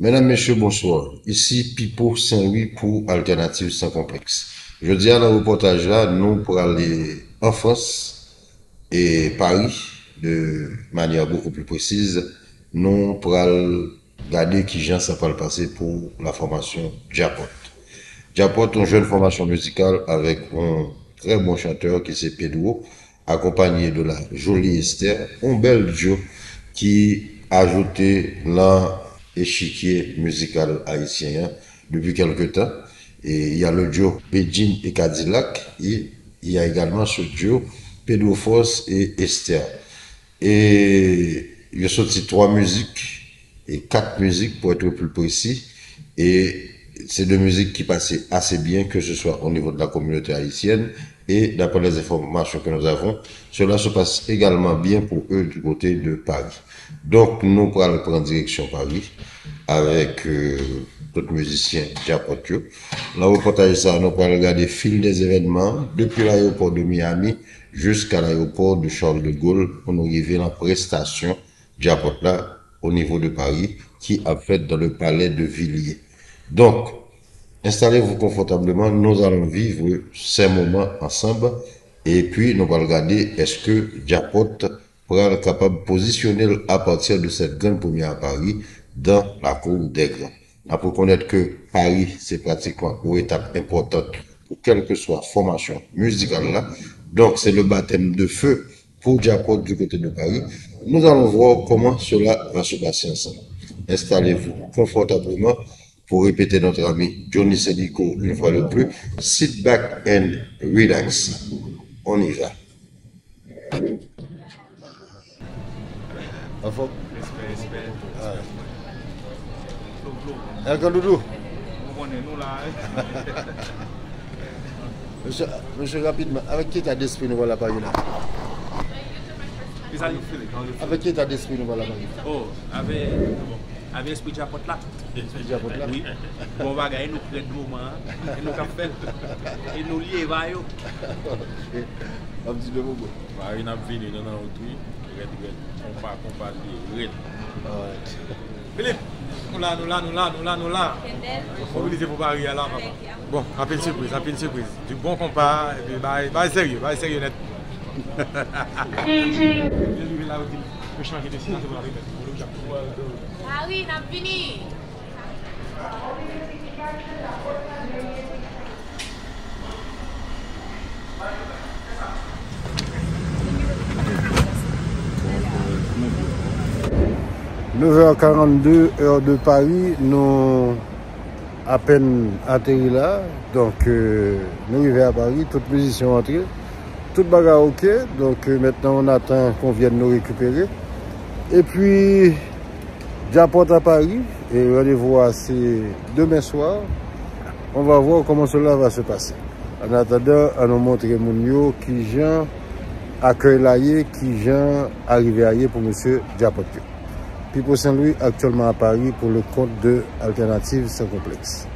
Mesdames, Messieurs, bonsoir. Ici Pipo Saint-Louis pour Alternative sans complexe. Je dis à dans le reportage là, nous pour aller en France et Paris de manière beaucoup plus précise, nous pour aller regarder qui gens ça peut le passer pour la formation Japot. Japot, une jeune formation musicale avec un très bon chanteur qui c'est Pedro, accompagné de la jolie Esther, un bel duo qui a ajouté l'échiquier musical haïtien depuis quelque temps. Et il y a le duo Beijing et Cadillac, et il y a également ce duo Pedro Force et Esther. Et il y a sorti 3 musiques et 4 musiques pour être plus précis. Et c'est 2 musiques qui passaient assez bien, que ce soit au niveau de la communauté haïtienne. Et d'après les informations que nous avons, cela se passe également bien pour eux du côté de Paris. Donc nous allons prendre direction Paris avec d'autres musiciens Japotio. Dans le reportage ça, nous allons regarder le fil des événements depuis l'aéroport de Miami jusqu'à l'aéroport de Charles de Gaulle pour nous arriver dans la prestation Japot là au niveau de Paris qui a fait dans le palais de Villiers. Donc, installez-vous confortablement, nous allons vivre ces moments ensemble et puis nous allons regarder est-ce que Japot pourra être capable de positionner à partir de cette grande première à Paris dans la cour des grands. On peut connaître que Paris, c'est pratiquement une étape importante pour quelle que soit formation musicale là. Donc, c'est le baptême de feu pour Japot du côté de Paris. Nous allons voir comment cela va se passer ensemble. Installez-vous confortablement pour répéter notre ami Johnny Sedico une fois de plus. Sit back and relax. On y va. Monsieur, rapidement, avec qui état d'esprit nous voilà Paris là? Avec qui état d'esprit nous voilà Paris? Oh, avec l'esprit Japot là. L'esprit Japot là? Oui. Bon, bagaille, nous prenons le moment, et nous fait, et nous liés, Un petit peu beaucoup. Paris n'a venu dans notre truc, on va combattre. Philippe, nous là. Mobilisé pour Paris là. Bon, rapide surprise. Du bon compas, et puis bah sérieux net. Je changer de destination pour arriver. Ah oui, on a fini. « 9h42, heure de Paris, nous à peine atterri là, donc nous arrivons à Paris, toute position entrée, toute bagarre ok, donc maintenant on attend qu'on vienne nous récupérer. Et puis, Japot à Paris, et rendez-vous c'est demain soir, on va voir comment cela va se passer. En attendant, à nous montrer Mounio qui gens accueille l'aïe, qui gens arrivé ailleurs pour M. Japot. Pipo Saint-Louis actuellement à Paris pour le compte de Alternative sans complexe.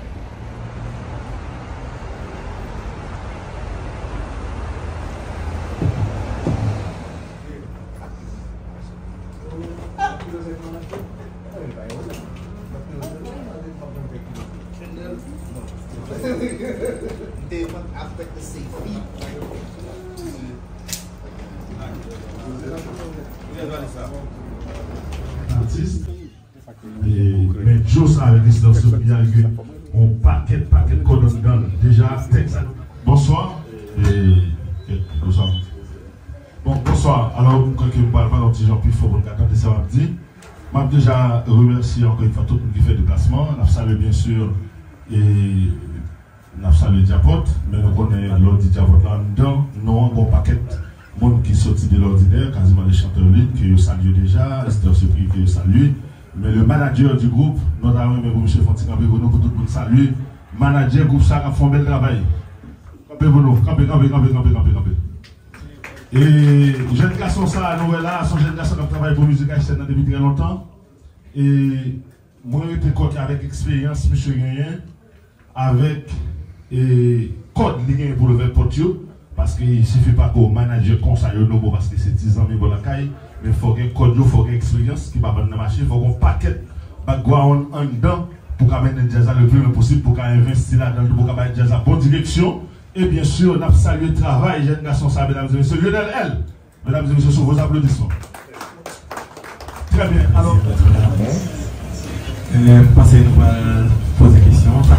Mais Joss avec distance, il y a un paquet de codes déjà. Bonsoir. Bonsoir. Bon, bonsoir. Alors, quand je ne parle pas d'un petit Jean-Pierre, il faut regarder ça samedi. Je déjà remercié encore une fois tout le monde qui fait le déplacement. Nous saluons bien sûr et nous saluons Japot, mais nous connaissons l'ordre de Japot là dedans. Nous avons un bon paquet de monde qui sortit de l'ordinaire, quasiment les chanteurs libres que je salue déjà, Esther Surpris que je salue. Mais le manager du groupe, notamment M. Fontina pour tout le monde salue. Manager groupe ça a fait un bel travail. Campez. Et jeune garçon ça, nous là, son jeune garçon qui travaille pour musique haïtienne depuis très longtemps. Et moi j'étais côté avec expérience, M. Gagné, avec code lié pour le verre portio. Parce qu'il ne suffit pas qu'au manager conseille nous parce que c'est 10 ans mais bon la caille, mais il faut qu'il y ait un code, il faut qu'il y ait une expérience qui va dans la machine, il faut qu'on paquet background en dedans pour amener le jazz le plus possible, pour investir là-dedans, pour amener le jazz à bonne direction. Et bien sûr, on a salué le travail, jeune garçon, ça, mesdames et messieurs. Lionel L. Mesdames et messieurs, sur vos applaudissements. Très bien. Alors, pensez nous poser des questions, ça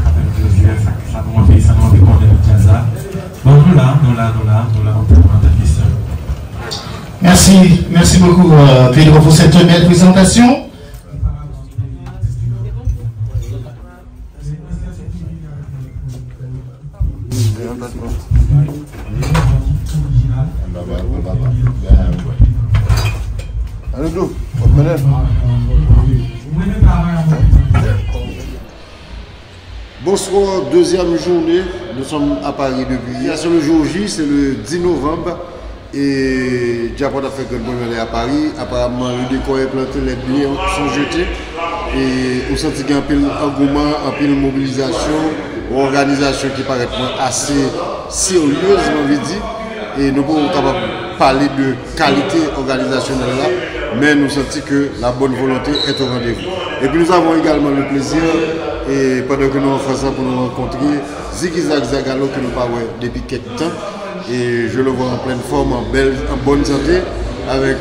nous fait connaître le jazz. Donc nous là, on peut ta question. Merci beaucoup Pedro pour cette belle présentation. Bonsoir, deuxième journée, nous sommes à Paris depuis hier. Sur le jour J, c'est le 10 novembre et Japon a fait que le à Paris. Apparemment, le décor est planté, les billets sont jetés et on sent qu'il y a un peu d'engouement, un peu de mobilisation, une organisation qui paraît assez sérieuse, j'ai envie de dire. Et nous pouvons parler de qualité organisationnelle là, mais nous sentons que la bonne volonté est au rendez-vous. Et puis nous avons également le plaisir, et pendant que nous faisons ça pour nous rencontrer, Zigizag Zagalo que nous parlons depuis quelques temps, et je le vois en pleine forme, en bonne santé, avec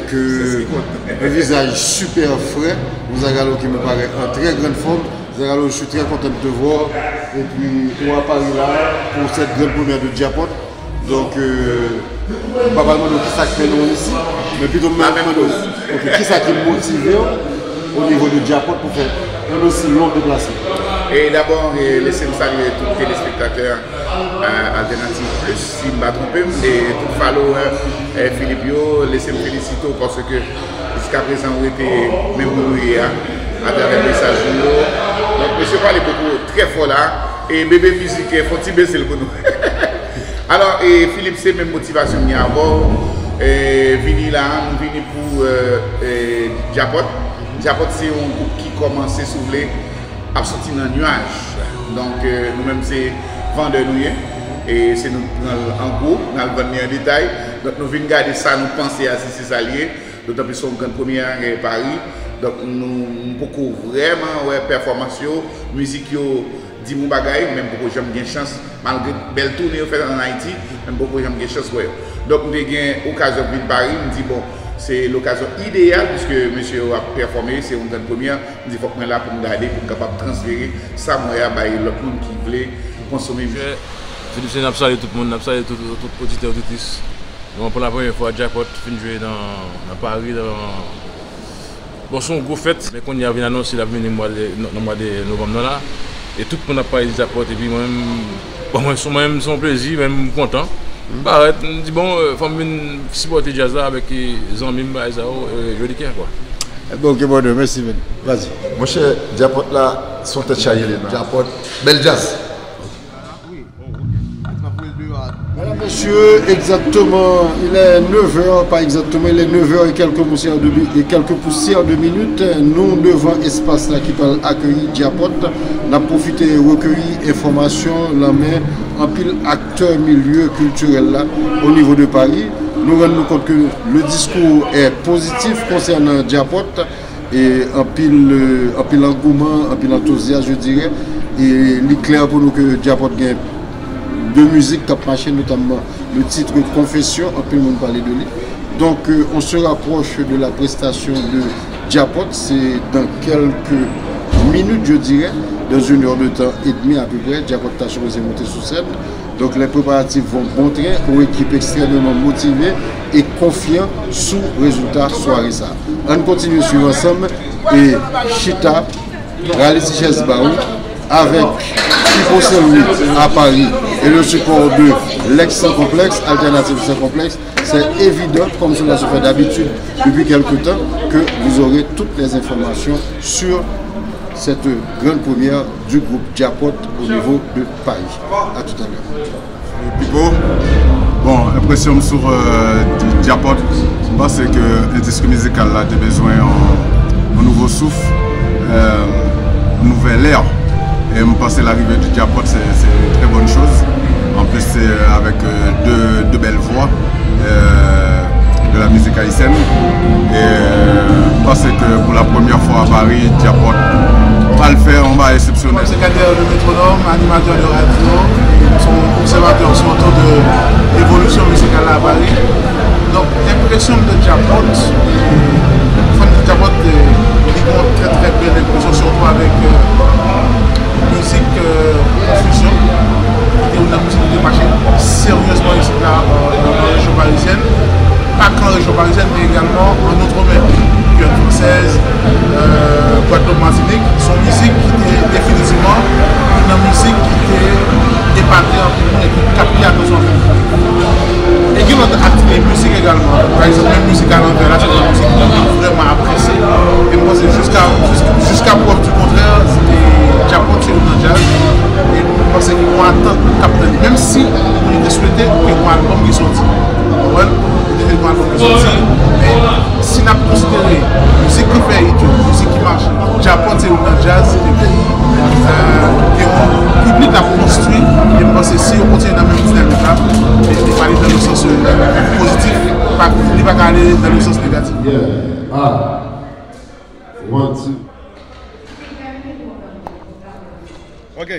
un visage super frais. Zagalo qui me paraît en très grande forme. Zagalo, je suis très content de te voir, et puis on à Paris là pour cette grande première de Japon. Donc, pas mal de qui ça fait nous ici, mais plutôt qui ça qui motive au niveau de Japon pour faire un aussi long déplacement. Et d'abord, laissez-moi saluer tous les téléspectateurs Alternative Plus, si je ne me trompe pas, et tous les followers Philippe, laissez-moi féliciter parce que jusqu'à présent, vous étiez même à travers le message. Donc, monsieur parlait beaucoup très fort là, et bébé musique, il faut baisser le bout. Alors, Philippe, c'est même motivation qu'il y a avant. Vini là, nous venons pour Japon. Japon, c'est un groupe qui commence à souffler, à sortir dans le nuage. Donc, nous-mêmes, c'est vendeur nous. Et c'est nous en gros, nous allons venir en détail. Donc, nous venons garder ça, nous penser à ces alliés. D'autant plus, nous sommes en première à Paris. Donc, nous beaucoup vraiment performance, musique. Dis mon bagaille, même beaucoup j'aime bien chance, malgré belle tournée faite en Haïti, même beaucoup j'aime bien chance. Donc, nous avons eu l'occasion de venir à Paris, nous dit bon, c'est l'occasion idéale puisque monsieur a performé, c'est une grande première. Nous dit faut que nous là pour nous garder, pour capable de transférer ça, moi, à l'autre monde qui voulait consommer. Philippe, c'est absolument tout le monde, absolument tout auditeur, auditrice. Pour la première fois, Jackpot fin jouer dans Paris. Bon, c'est une grosse fête, mais quand il y a une annonce, il a venu dans le mois de novembre là. Et tout le monde a parlé de Japon, et puis moi-même, son plaisir, même content. Bah, je dis bon, il faut supporter jazz avec les amis, je dis quoi. Bon, ok, bon, merci, vas-y. Mon cher, Japon là, son tête chaillée, Japon, bel jazz. Mesdames, messieurs, exactement, il est 9h, pas exactement, il est 9h et quelques poussières de minutes. Nous, devant l'espace là qui peut accueillir Japon, on a profité de recueillir informations, la main en pile acteurs milieu culturel là, au niveau de Paris. Nous rendons compte que le discours est positif concernant Japon et en pile engouement, en pile enthousiasme, je dirais. Et il est clair pour nous que Japon gagne de musique qui a marché, notamment le titre Confession, un peu le monde parlait de lui. Donc on se rapproche de la prestation de Japon, c'est dans quelques minutes je dirais, dans 1 heure de temps et demie à peu près, Japon a supposé monter sur scène. Donc les préparatifs vont bon train, une équipe extrêmement motivée et confiante sous résultat soirée ça. On continue sur ensemble et Chita, Rally Tichès Barou, avec Pipo Saint-Louis à Paris et le support de l'ex-Sans Complexe, Alternative Sans Complexe, c'est évident, comme cela se fait d'habitude depuis quelques temps, que vous aurez toutes les informations sur cette grande première du groupe Japon au niveau de Paris. A tout à l'heure. Pipo, bon, impression sur Japon, je pense que le disque musical a besoin d'un nouveau souffle, une nouvelle ère. Et je pense que l'arrivée du Japon, c'est une très bonne chose. En plus, c'est avec deux belles voix de la musique haïtienne. Et je pense que pour la première fois à Paris, Japon va le faire, on va exceptionnel. C'est Kader le métronome, animateur de radio, son observateur sur autour de l'évolution musicale à Paris. Donc l'impression de Japot, très très belle impression, surtout avec musique fusion, qui est une musique de marché sérieusement ici dans la région parisienne. Pas qu'en région parisienne, mais également en Outre-mer. Guyane française, Guadeloupe, Martinique, son musique qui était définitivement une musique qui était épatée en tout le monde et qui capte l'attention. Et qui a activé musique également. Par exemple, même musique à l'envers, là, c'est une musique vraiment appréciée. Et moi, c'est jusqu'à preuve du contraire, Japon, c'est une jazz. Et je pense qu'ils vont attendre pour capter. Même si on était souhaité qu'il y ait un album qui sorti. Mais si on a considéré musique qui fait musique qui marche, Japon c'est une jazz, c'est des pays qui ont public à construire. Et je pense que si on continue dans le même dynamique, il va aller dans le sens positif, il va aller dans le sens négatif. One, two. Ok.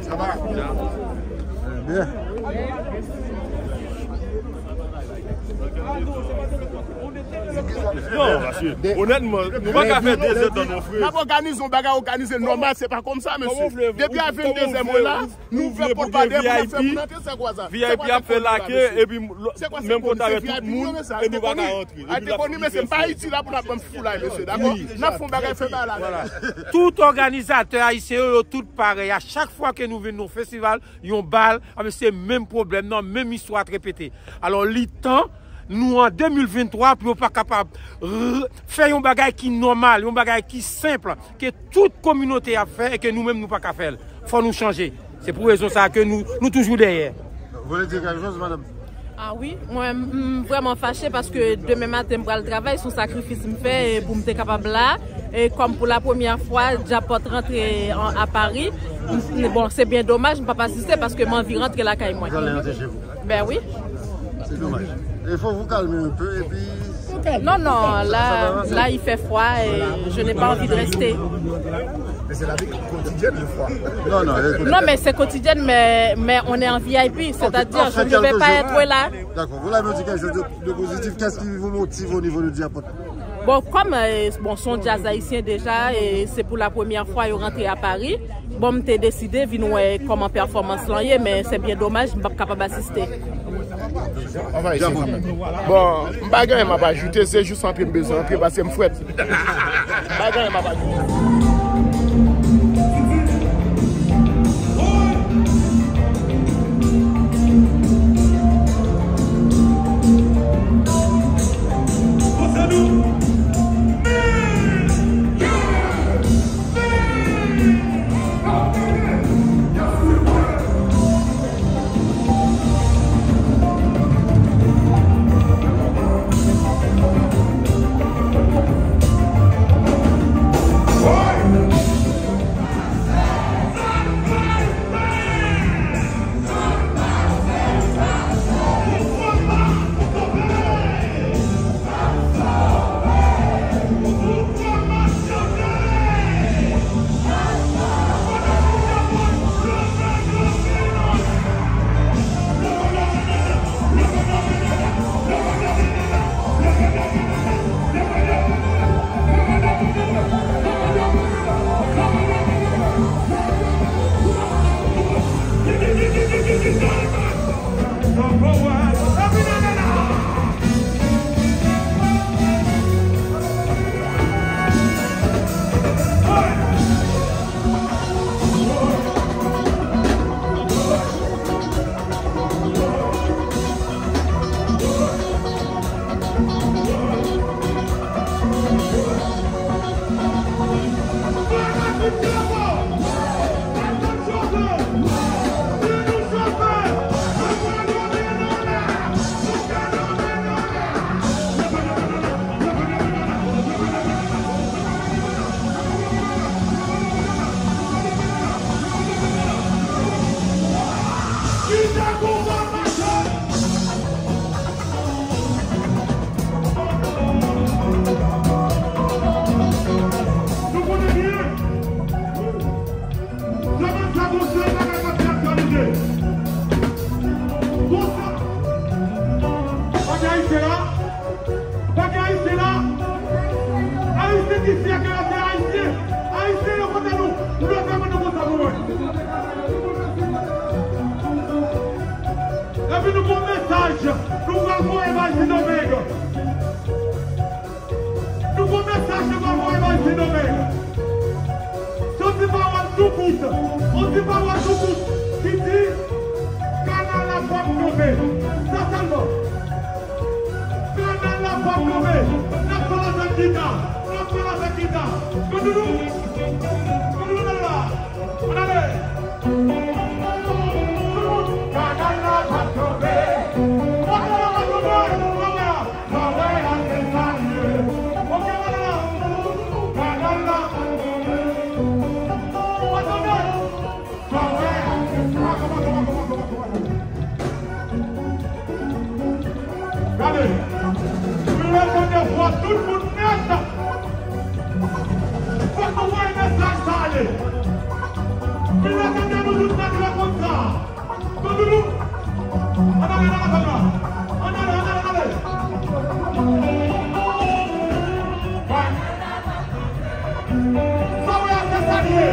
Ça va? Bien. Non, monsieur. Honnêtement, nous ne pouvons pas faire des aides dans nos frères. Nous organisons un bagage organisé normal, c'est pas comme ça, monsieur. Depuis la 22e là, nous voulons pour pas des VIP. C'est quoi ça? VIP a fait la queue et puis même quand avec tout le monde et nous va rentrer. Mais c'est pas ici là pour la bonne fou là, monsieur. D'accord? Nous faisons bagage fait là. Tout organisateur haïtien, tout pareil. À chaque fois que nous venons au festival, ils ont balle, c'est le même problème, non, même histoire à répéter. Alors, temps nous en 2023 pour pas capable faire un bagage qui est normal, un bagage qui est simple, que toute communauté a fait et que nous-mêmes nous pas qu'à faire. Faut nous changer. C'est pour raison ça que nous toujours derrière. Vous voulez dire quelque chose, madame? Ah oui, moi vraiment fâché parce que demain matin je vais le travail, son sacrifice me fait pour me être capable là. Et comme pour la première fois, Japot rentrer à Paris. Bon, c'est bien dommage, je ne peux pas assister parce que mon vie rentre la caille moi. Vous allez rentrer chez vous? Ben oui. C'est dommage. Il faut vous calmer un peu et puis... Non, là il fait froid et je n'ai pas envie de rester. Mais c'est la vie quotidienne, le froid. Non, mais c'est quotidienne, mais on est en VIP, c'est-à-dire je ne vais pas être là. D'accord, vous l'avez dit quelque chose de positif, qu'est-ce qui vous motive au niveau du Japot? Bon, comme son jazz haïtien déjà, et c'est pour la première fois qu'il est rentré à Paris, bon, j'ai décidé de venir comment performance là, mais c'est bien dommage, je ne suis pas capable d'assister. On va essayer quand même. Bon, je ne m'a pas ajouté, c'est juste un peu besoin, parce que je me fouette. Je ne m'a pas ajouté. Oh! message, nous allons évaluer nos mecs. Nouveau message, nous allons évaluer nos mecs. Si on dit pas tout coûte, on dit pas tout coûte, qui dit canal la femme nommée. Ça seulement. Canal la femme nommée. N'a pas la guitare. N'a pas la guitare. Nous là. On allait. Allez, nous allons voir tout le monde net. Faut qu'on voit un message ça aller. Nous allons nous tout mettre comme ça. Nous. Allez. Ça va être salié.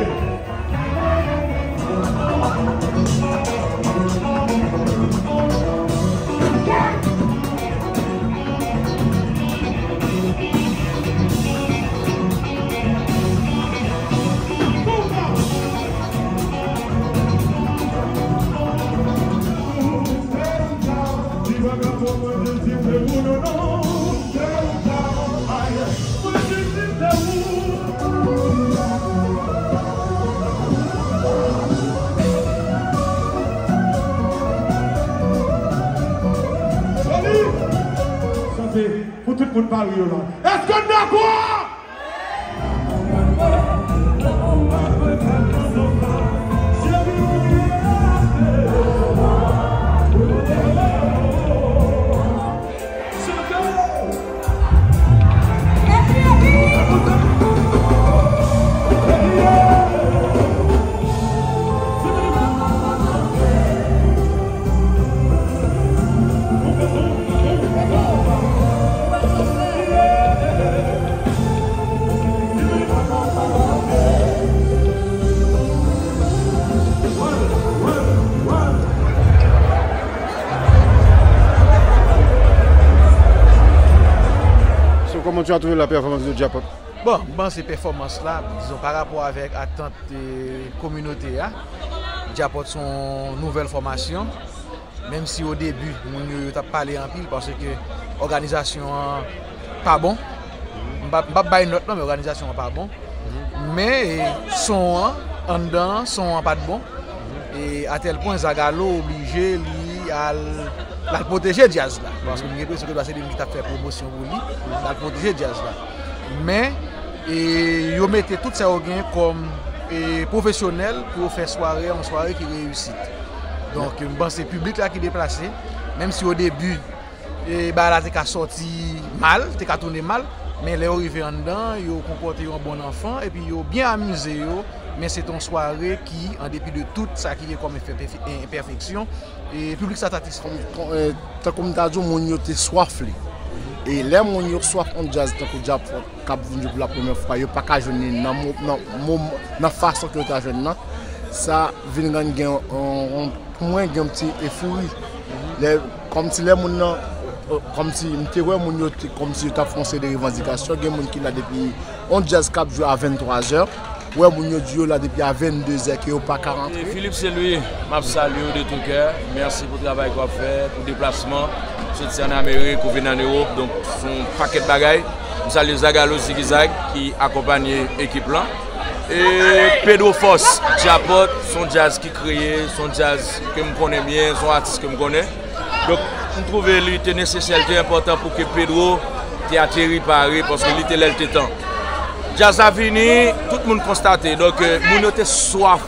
Pour tout le monde parler là. Est-ce qu'on est d'accord? Comment tu as trouvé la performance de Diapot? Bon, ces performances-là, disons par rapport avec attente de communauté, Diapot son nouvelle formation, même si au début, on a parlé en pile parce que l'organisation pas bon. Je ne vais pas faire une note, mais l'organisation n'est pas bon. Mais son en dedans, son pas de bon. Et à tel point, Zagalo obligé à la protéger Diaz là. Parce que nous avons fait promotion pour lui, la protéger Diaz là. Mais ils mettaient tout ça au gain comme professionnel pour faire soirée en soirée qui réussit. Donc c'est le public là qui est déplacé, même si au début là t'es sorti mal, t'es tourné mal, mais les arrivés en dedans, ils ont comporté un bon enfant et puis ils ont bien amusé. Mais c'est une soirée qui, en dépit de tout ça qui est comme imperfection, et le public satisfait. Comme tu as dit, on était soif. Et là, on est soif en jazz, tant que Diapot cap venu pour la première fois, il n'y a pas qu'à jeûner dans la façon que tu as jeûné. Ça vient gagner un petit effort. Comme si les gens, comme si tu as foncé des revendications, il y a des gens qui là depuis on jazz cap joue à 23h. Ouais, mon Dieu là depuis à 22h qui est pas 40. Philippe, c'est lui. Je salue de tout cœur. Merci pour le travail qu'on a fait, pour le déplacement. Je suis en Amérique, pour venir en Europe, donc son paquet de bagailles. Je salue Zagalo Zigzag qui accompagne l'équipe là. Et Pedro Foss, Diapot, son jazz qui crée, son jazz que je connais bien, son artiste que je connais. Donc, je trouve qu'il était nécessaire, il était important pour que Pedro ait atterri Paris parce qu'il était là le temps. Jazz a fini, tout le monde constaté. Donc, nous était soif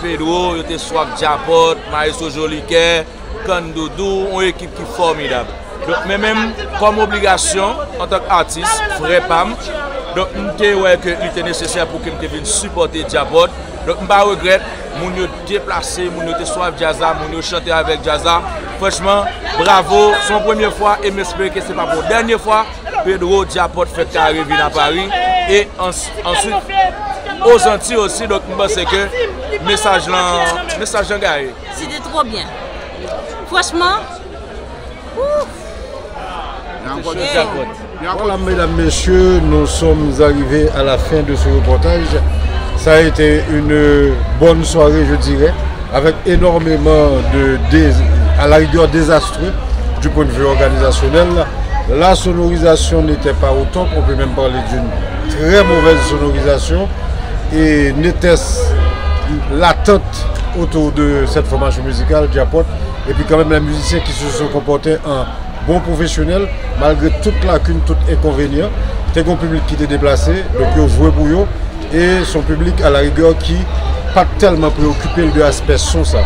Pedro, nous était soif Diapot, Maestro Joliquet, Kandoudou, une équipe qui est formidable. Donc, mais même comme obligation, en tant qu'artiste, frère Pam, donc, nous était nécessaire pour que nous vienne supporter Diapot. Donc, je ne regrette, nous déplacé, nous était soif Jazza, nous chanté avec Jazza. Franchement, bravo, c'est la première fois et j'espère que ce n'est pas pour la dernière fois. Pedro Diapot fait arriver à Paris et ensuite aux Antilles aussi. Donc, je pense que le message là, gagné. C'était trop bien. Franchement, Voilà, mesdames, messieurs, nous sommes arrivés à la fin de ce reportage. Ça a été une bonne soirée, je dirais, avec énormément à la rigueur désastreux du point de vue organisationnel. La sonorisation n'était pas au top, on peut même parler d'une très mauvaise sonorisation. Et n'était-ce l'attente autour de cette formation musicale, Diapot, et puis quand même les musiciens qui se sont comportés en bons professionnels, malgré toute lacune, tout inconvénient. C'était un public qui était déplacé, donc ils ont joué pour eux, et son public à la rigueur qui pas tellement préoccupé de l'aspect son ça.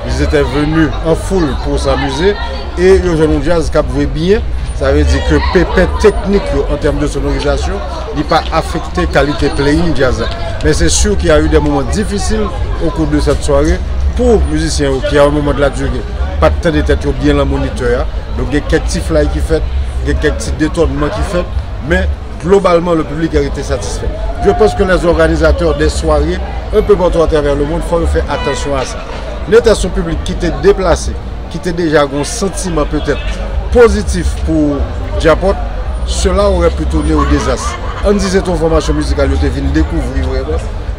Ils étaient venus en foule pour s'amuser, et le jeune jazz qui a joué bien. Ça veut dire que pépin technique en termes de sonorisation n'est pas affecté qualité playing jazz. Mais c'est sûr qu'il y a eu des moments difficiles au cours de cette soirée pour les musiciens qui à un moment de la durée, pas de temps de tête bien le moniteur. Donc il y a quelques petits fly qui fait, il y a quelques petits détournements qui fait, mais globalement le public a été satisfait. Je pense que les organisateurs des soirées, un peu partout à travers le monde, il faut faire attention à ça. L'attention publique qui était déplacé, qui était déjà un sentiment peut-être positif pour Diapot, cela aurait pu tourner au désastre. On disait ton formation musicale, tu es venu découvrir vraiment,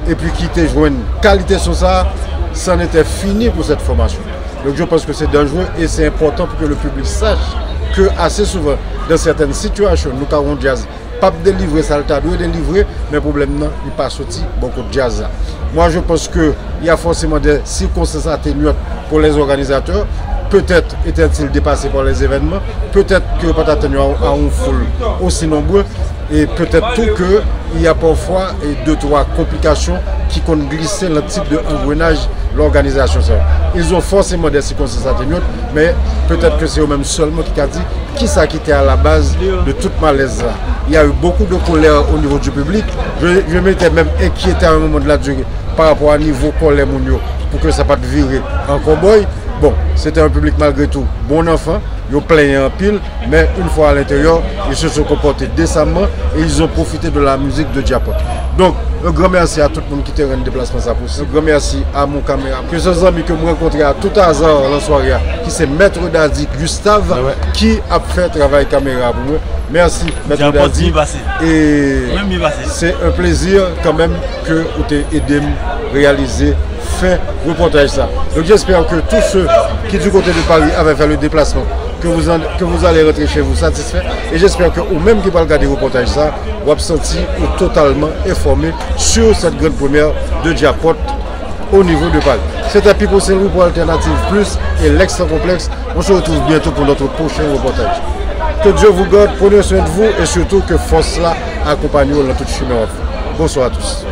et puis qui te joint une qualité sur ça, ça n'était fini pour cette formation. Donc je pense que c'est dangereux et c'est important pour que le public sache que assez souvent, dans certaines situations, nous avons jazz, pas délivrer ça, le doit délivrer, mais le problème non, il n'est pas sorti beaucoup de jazz. Moi je pense qu'il y a forcément des circonstances atténuantes pour les organisateurs. Peut-être était-il dépassé par les événements, peut-être que pas atteint à une foule aussi nombreux, et peut-être tout qu'il y a parfois 2-3 complications qui comptent glisser le type d'engrenage l'organisation. Ils ont forcément des circonstances atténuantes, mais peut-être que c'est eux-mêmes seulement qui a dit qui ça qui était à la base de toute malaise là. Il y a eu beaucoup de colère au niveau du public. Je m'étais même inquiété à un moment de la durée par rapport à niveau colère mondial pour que ça ne pas virer en cowboy. Bon, c'était un public malgré tout bon enfant, ils ont plein en pile, mais une fois à l'intérieur, ils se sont comportés décemment et ils ont profité de la musique de Diapot. Donc, un grand merci à tout le monde qui était en déplacement ça possible. Un grand merci à mon caméra, que ces amis que je rencontré à tout hasard la soirée, qui c'est Maître Dadi Gustave, qui a fait travail caméra pour moi. Merci Maître Dadi. Et c'est un plaisir quand même que vous t'ayez aidé à réaliser fait reportage ça. Donc j'espère que tous ceux qui du côté de Paris avaient fait le déplacement, que vous allez rentrer chez vous satisfaits. Et j'espère que vous-même qui va regarder le reportage ça, vous avez senti totalement informé sur cette grande première de Diapot au niveau de Paris. C'était Pipo Saint-Louis pour Alternative Plus et l'Extra Complexe. On se retrouve bientôt pour notre prochain reportage. Que Dieu vous garde, prenez soin de vous et surtout que force là accompagne vous dans toute chemin. Bonsoir à tous.